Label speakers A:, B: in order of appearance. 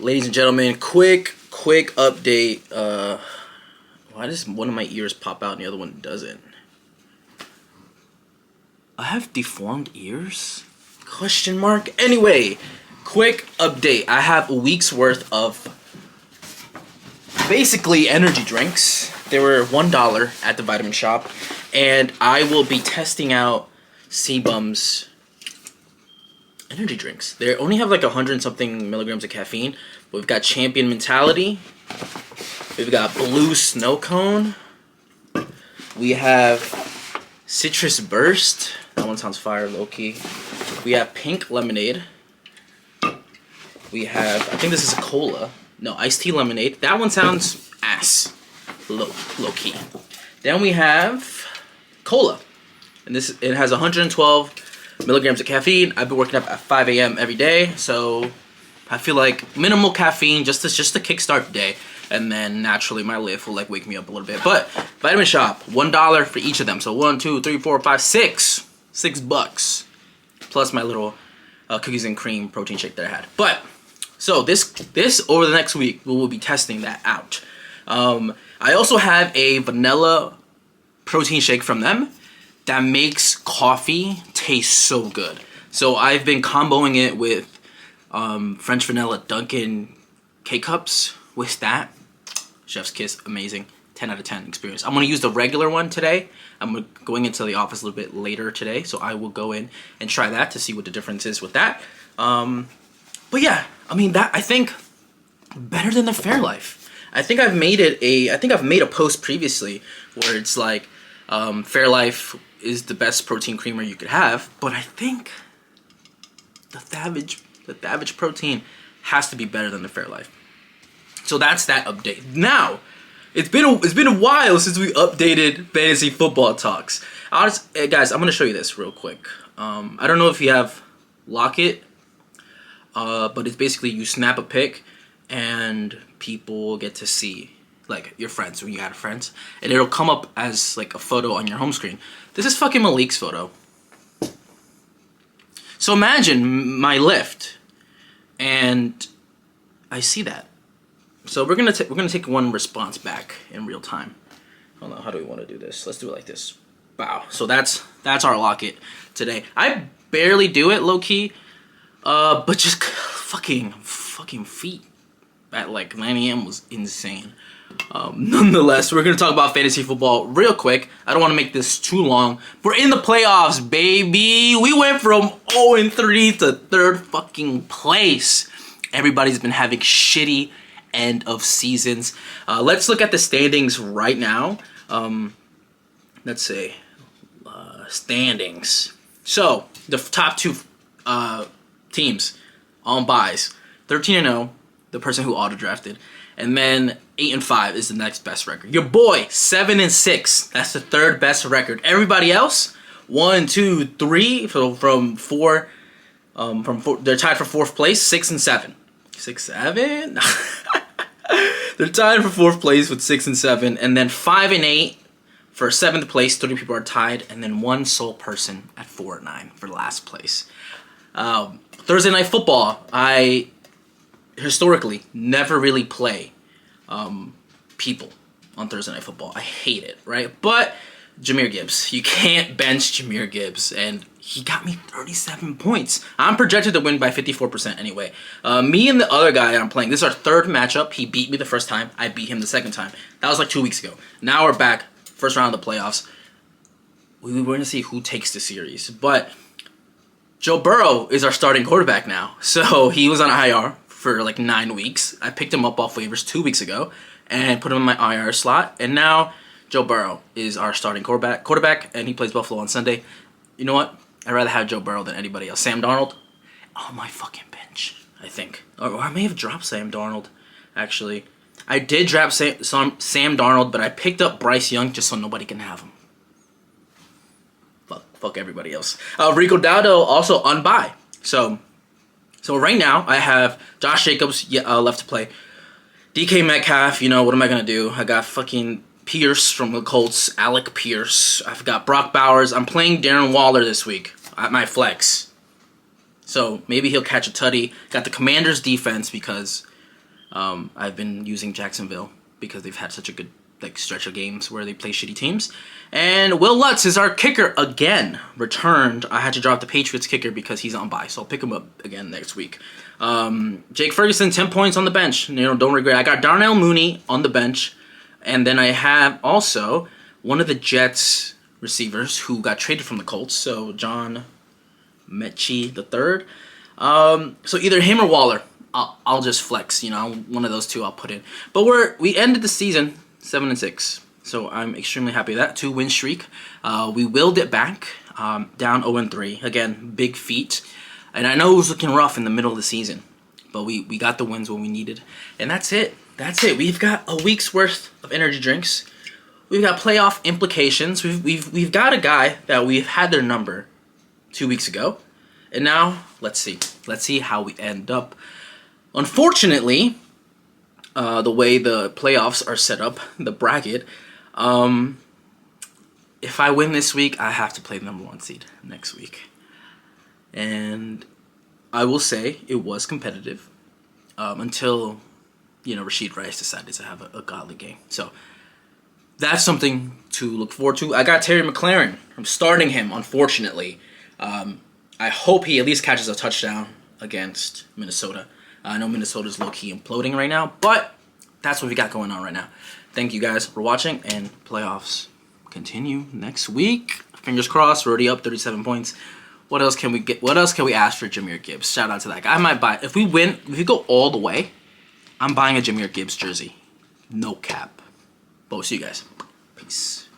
A: Ladies and gentlemen, quick update. Why does one of my ears pop out and the other one doesn't? I have deformed ears? Question mark? Anyway, quick update. I have a week's worth of basically energy drinks. They were $1 at the vitamin shop. And I will be testing out Cbum's energy drinks. They only have like 100 and something milligrams of caffeine. But we've got Champion Mentality. We've got Blue Snow Cone. We have Citrus Burst. That one sounds fire, low-key. We have Pink Lemonade. We have, I think this is a cola. No, iced tea lemonade. That one sounds ass, low-key. Then we have cola. And it has 112 milligrams of caffeine. I've been working up at 5 a.m. every day, so I feel like minimal caffeine just to kickstart the day. And then naturally my lift will like wake me up a little bit. But Vitamin Shop, $1 for each of them. So 1, 2, 3, 4, 5, 6. $6. Plus my little cookies and cream protein shake that I had. But so this over the next week we will be testing that out. I also have a vanilla protein shake from them that makes coffee taste so good. So I've been comboing it with French vanilla Dunkin' K-Cups with that. Chef's kiss, amazing. 10 out of 10 experience. I'm going to use the regular one today. I'm going into the office a little bit later today, so I will go in and try that to see what the difference is with that. But yeah, I mean, that I think better than the Fairlife. I think I've made a post previously where it's like Fairlife is the best protein creamer you could have, but I think the Savage protein has to be better than the Fairlife. So that's that update. Now, it's been a while since we updated Fantasy Football Talks. Guys, I'm gonna show you this real quick. I don't know if you have Locket, but it's basically you snap a pic and people get to see like your friends when you add friends, and it'll come up as like a photo on your home screen. This is fucking Malik's photo. So imagine my lift, and I see that. So we're gonna take one response back in real time. Hold on, how do we want to do this? Let's do it like this. Wow. So that's our Locket today. I barely do it low key, but just fucking feet at like 9 a.m. was insane. Nonetheless, we're gonna talk about fantasy football real quick. I don't want to make this too long. We're in the playoffs, baby. We went from 0-3 to third fucking place. Everybody's been having shitty end of seasons. Let's look at the standings right now. Let's see. Standings. So, the top two teams on buys. 13-0, the person who auto-drafted. And then 8-5 is the next best record. Your boy, 7-6. That's the third best record. Everybody else, 1, 2, 3. So from four, they're tied for fourth place, 6-7. 6-7? They're tied for fourth place with 6-7, and then 5-8 for seventh place. 30 people are tied, and then one sole person at 4-9 for last place. Thursday Night Football. I historically never really play people on Thursday Night Football. I hate it, right? But Jahmyr Gibbs, you can't bench Jahmyr Gibbs, and he got me 37 points. I'm projected to win by 54% anyway. Me and the other guy I'm playing, this is our third matchup. He beat me the first time. I beat him the second time. That was like 2 weeks ago. Now we're back, first round of the playoffs. We're going to see who takes the series. But Joe Burrow is our starting quarterback now. So he was on IR for like 9 weeks. I picked him up off waivers 2 weeks ago and put him in my IR slot. And now Joe Burrow is our starting quarterback, and he plays Buffalo on Sunday. You know what? I'd rather have Joe Burrow than anybody else. Sam Darnold on my fucking bench, I think. Or I may have dropped Sam Darnold, actually. I did drop Sam Darnold, but I picked up Bryce Young just so nobody can have him. Fuck everybody else. Rico Dowdle also on bye. So right now, I have Josh Jacobs left to play. DK Metcalf, you know, what am I going to do? I got fucking Pierce from the Colts, Alec Pierce. I've got Brock Bowers. I'm playing Darren Waller this week at my flex. So maybe he'll catch a tutty. Got the Commanders defense because I've been using Jacksonville because they've had such a good stretch of games where they play shitty teams. And Will Lutz is our kicker again. Returned. I had to drop the Patriots kicker because he's on bye, so I'll pick him up again next week. Jake Ferguson, 10 points on the bench. Don't regret. I got Darnell Mooney on the bench, and then I have also one of the Jets receivers who got traded from the Colts. So John Mechie III. So either him or Waller. I'll just flex. One of those two I'll put in. But we ended the season 7-6. So I'm extremely happy with that. 2-win streak. We willed it back, down 0-3. Again, big feat. And I know it was looking rough in the middle of the season, but we got the wins when we needed. And that's it. We've got a week's worth of energy drinks. We've got playoff implications. We've got a guy that we've had their number 2 weeks ago. And now, let's see. Let's see how we end up. Unfortunately, the way the playoffs are set up, the bracket, if I win this week, I have to play the number 1 seed next week. And I will say it was competitive until, Rashid Rice decided to have a godly game. So that's something to look forward to. I got Terry McLaurin. I'm starting him, unfortunately. I hope he at least catches a touchdown against Minnesota. I know Minnesota's low-key imploding right now, but that's what we got going on right now. Thank you guys for watching, and playoffs continue next week. Fingers crossed. We're already up 37 points. What else can we get? What else can we ask for Jahmyr Gibbs? Shout out to that guy. I might buy, if we win, if we go all the way, I'm buying a Jahmyr Gibbs jersey. No cap. But we'll see you guys. Peace.